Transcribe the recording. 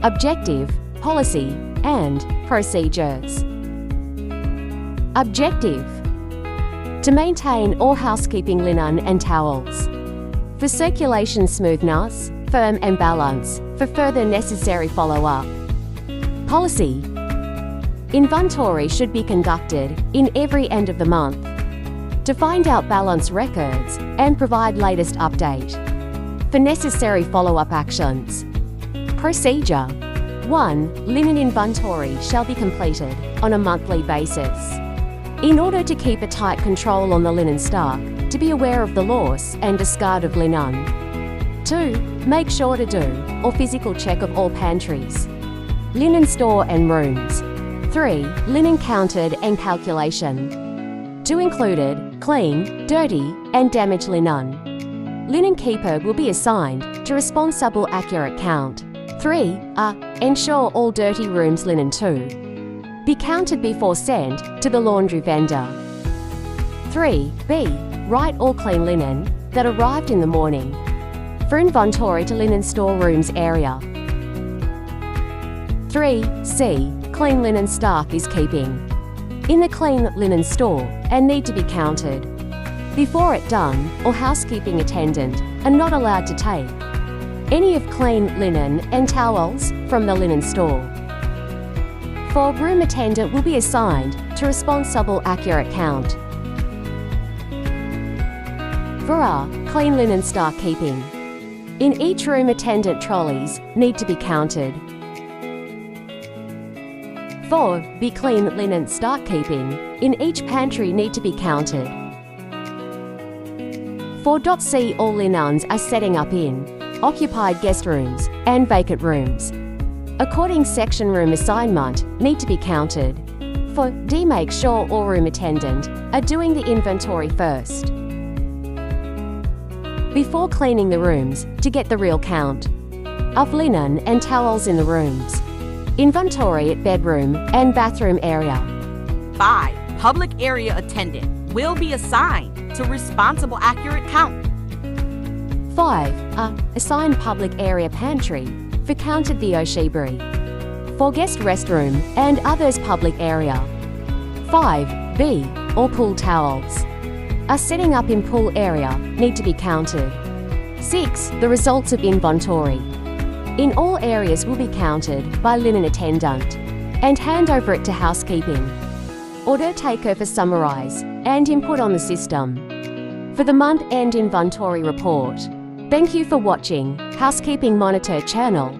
Objective, policy, and procedures. Objective: to maintain all housekeeping linen and towels. For circulation smoothness, firm and balance, for further necessary follow-up. Policy: inventory should be conducted in every end of the month to find out balance records and provide latest update for necessary follow-up actions. Procedure: 1. Linen inventory shall be completed on a monthly basis. In order to keep a tight control on the linen stock, to be aware of the loss and discard of linen. 2. Make sure to do or physical check of all pantries, linen store and rooms. 3. Linen counted and calculation. To included clean, dirty and damaged linen. Linen keeper will be assigned to responsible accurate count. 3. Ensure all dirty rooms linen too be counted before sent to the laundry vendor. 3. Write all clean linen that arrived in the morning for inventory to linen storerooms area. 3. Clean linen stock is keeping in the clean linen store and need to be counted. Before it done, or housekeeping attendant are not allowed to take any of clean linen and towels from the linen store. 4. Room attendant will be assigned to responsible accurate count for clean linen stock keeping. In each room attendant trolleys need to be counted. 4. Clean linen stock keeping in each pantry need to be counted. 4. All linens are setting up in occupied guest rooms and vacant rooms according section room assignment need to be counted. 4. Make sure all room attendant are doing the inventory first before cleaning the rooms to get the real count of linen and towels in the rooms. Inventory at bedroom and bathroom area. 5. Public area attendant will be assigned to responsible accurate count. 5. Assign public area pantry for counted the Oshibri. For guest restroom and others public area. 5. All pool towels are setting up in pool area need to be counted. 6. The results of inventory in all areas will be counted by linen attendant and hand over it to housekeeping. Order takeover summarize and input on the system for the month-end inventory report. Thank you for watching Housekeeping Monitor channel.